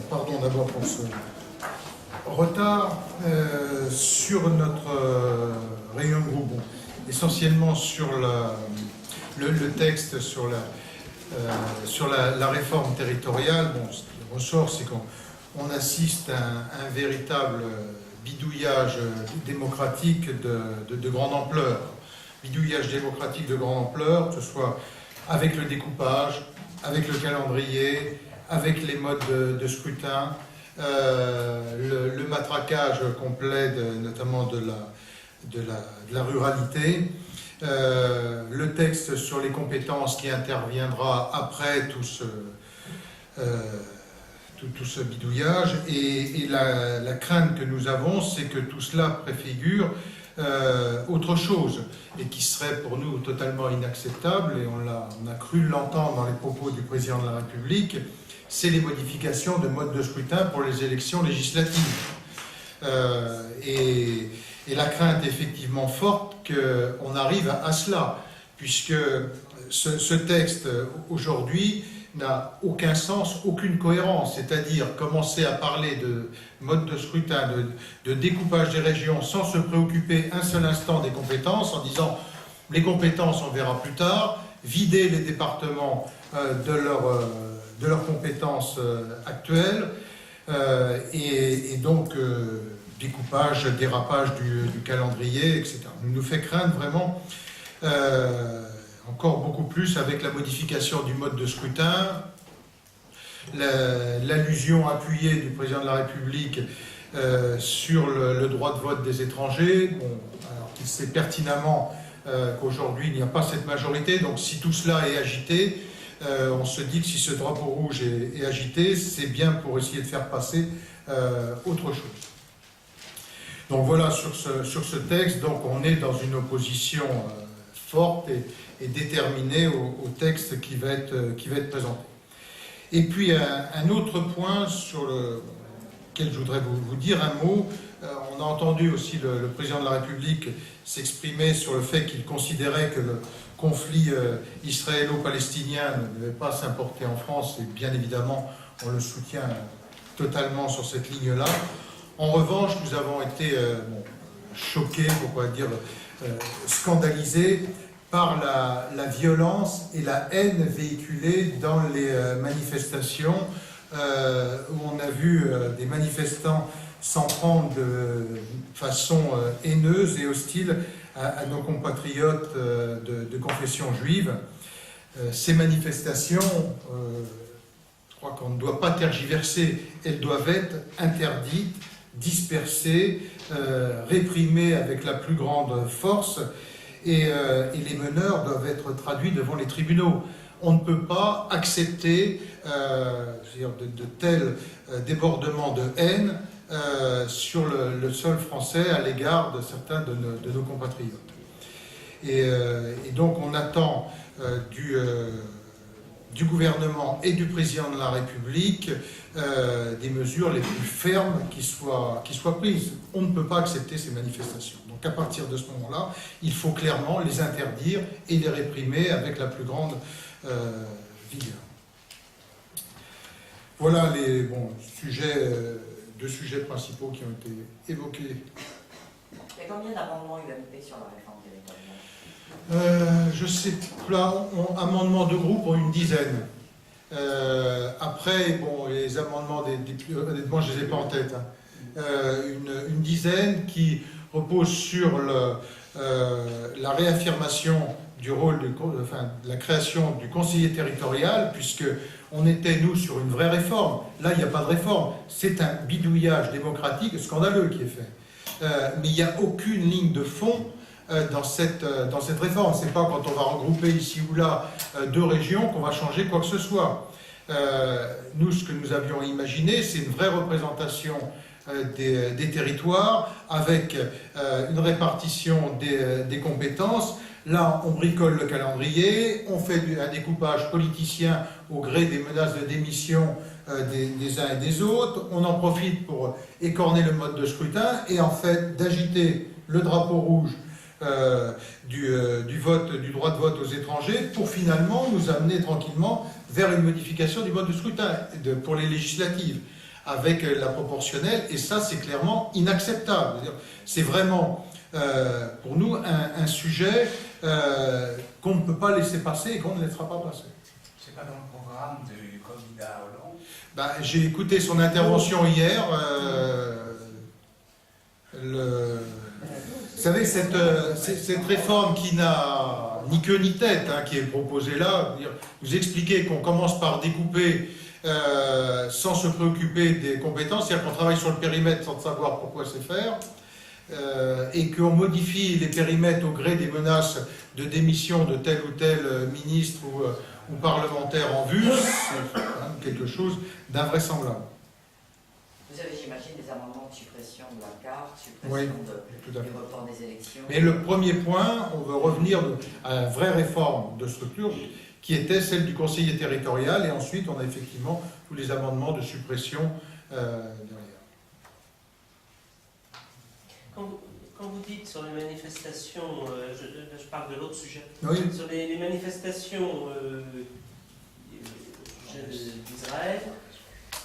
Pardon d'abord pour ce retard sur notre réunion de groupe. Bon, essentiellement sur le texte sur la réforme territoriale. Bon, ce qui ressort, c'est qu'on assiste à un véritable bidouillage démocratique de grande ampleur. Bidouillage démocratique de grande ampleur, que ce soit avec le découpage, avec le calendrier, avec les modes de scrutin, le matraquage complet notamment de la ruralité, le texte sur les compétences qui interviendra après tout ce bidouillage, et la crainte que nous avons, c'est que tout cela préfigure autre chose, et qui serait pour nous totalement inacceptable, et on a cru l'entendre dans les propos du président de la République, c'est les modifications de mode de scrutin pour les élections législatives. Et la crainte est effectivement forte qu'on arrive à cela, puisque ce texte aujourd'hui n'a aucun sens, aucune cohérence, c'est-à-dire commencer à parler de mode de scrutin, de découpage des régions sans se préoccuper un seul instant des compétences, en disant les compétences on verra plus tard, vider les départements de leurs compétences actuelles, et donc découpage, dérapage du calendrier, etc. Nous fait craindre vraiment encore beaucoup plus avec la modification du mode de scrutin, l'allusion appuyée du président de la République sur le droit de vote des étrangers, bon, alors qu'il sait pertinemment qu'aujourd'hui il n'y a pas cette majorité, donc si tout cela est agité, on se dit que si ce drapeau rouge est agité, c'est bien pour essayer de faire passer autre chose. Donc voilà, sur ce texte, donc on est dans une opposition forte et déterminée au texte qui va être présenté. Et puis un autre point sur lequel je voudrais vous dire un mot. On a entendu aussi le président de la République s'exprimer sur le fait qu'il considérait que le conflit israélo-palestinien ne devait pas s'importer en France, et bien évidemment on le soutient totalement sur cette ligne-là. En revanche, nous avons été choqués, pourquoi dire scandalisés, par la violence et la haine véhiculée dans les manifestations, où on a vu des manifestants s'en prendre de façon haineuse et hostile à nos compatriotes de confession juive. Ces manifestations, je crois qu'on ne doit pas tergiverser, elles doivent être interdites, dispersées, réprimées avec la plus grande force, et les meneurs doivent être traduits devant les tribunaux. On ne peut pas accepter de tels débordements de haine sur le sol français à l'égard de certains de nos compatriotes. Et donc on attend du gouvernement et du président de la République des mesures les plus fermes qui soient prises. On ne peut pas accepter ces manifestations. Donc à partir de ce moment-là, il faut clairement les interdire et les réprimer avec la plus grande vigueur. Voilà les deux sujets principaux qui ont été évoqués. Il y a combien d'amendements UMP sur la réforme territoriale? Je sais pas, amendements de groupe ont une dizaine. Après, bon, les amendements honnêtement, je ne les ai pas en tête. Hein. Une dizaine qui reposent sur la réaffirmation du rôle de la création du conseiller territorial, puisque on était, nous, sur une vraie réforme. Là, il n'y a pas de réforme. C'est un bidouillage démocratique scandaleux qui est fait. Mais il n'y a aucune ligne de fond dans cette réforme. Ce n'est pas quand on va regrouper ici ou là deux régions qu'on va changer quoi que ce soit. Nous, ce que nous avions imaginé, c'est une vraie représentation des territoires avec une répartition des compétences. Là, on bricole le calendrier, on fait un découpage politicien au gré des menaces de démission des uns et des autres, on en profite pour écorner le mode de scrutin et en fait d'agiter le drapeau rouge du droit de vote aux étrangers pour finalement nous amener tranquillement vers une modification du mode de scrutin pour les législatives avec la proportionnelle, et ça c'est clairement inacceptable. C'est vraiment pour nous un sujet qu'on ne peut pas laisser passer et qu'on ne laissera pas passer. C'est pas dans le programme du candidat Hollande? J'ai écouté son intervention hier. Vous savez, cette réforme qui n'a ni queue ni tête, qui est proposée là, vous expliquez qu'on commence par découper sans se préoccuper des compétences, c'est-à-dire qu'on travaille sur le périmètre sans savoir pourquoi c'est faire, et qu'on modifie les périmètres au gré des menaces de démission de tel ou tel ministre ou parlementaire en vue, c'est quand même quelque chose d'invraisemblable. Vous avez, j'imagine, des amendements de suppression de la carte, Oui, suppression du report des élections. Mais le premier point, on veut revenir à la vraie réforme de structure qui était celle du conseiller territorial, et ensuite on a effectivement tous les amendements de suppression derrière. Quand vous dites sur les manifestations, je parle de l'autre sujet, Oui. sur les manifestations d'Israël,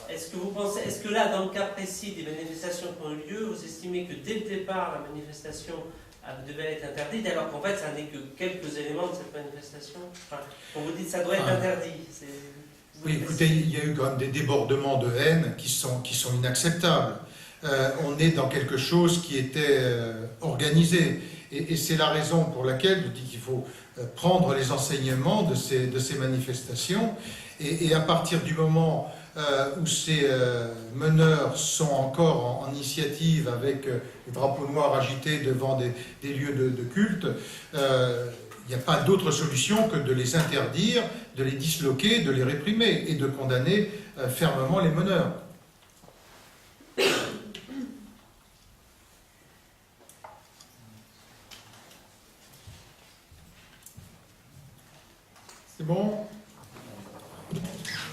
est-ce que là, dans le cas précis des manifestations qui ont eu lieu, vous estimez que dès le départ, la manifestation devait être interdite, alors qu'en fait, ça n'est que quelques éléments de cette manifestation? Enfin, quand vous dites que ça doit être interdit, oui, écoutez, il y a eu quand même des débordements de haine qui sont inacceptables. On est dans quelque chose qui était organisé. Et c'est la raison pour laquelle je dis qu'il faut prendre les enseignements de ces manifestations. Et à partir du moment où ces meneurs sont encore en initiative avec les drapeaux noirs agités devant des lieux de culte, il n'y a pas d'autre solution que de les interdire, de les disloquer, de les réprimer et de condamner fermement les meneurs. C'est bon ?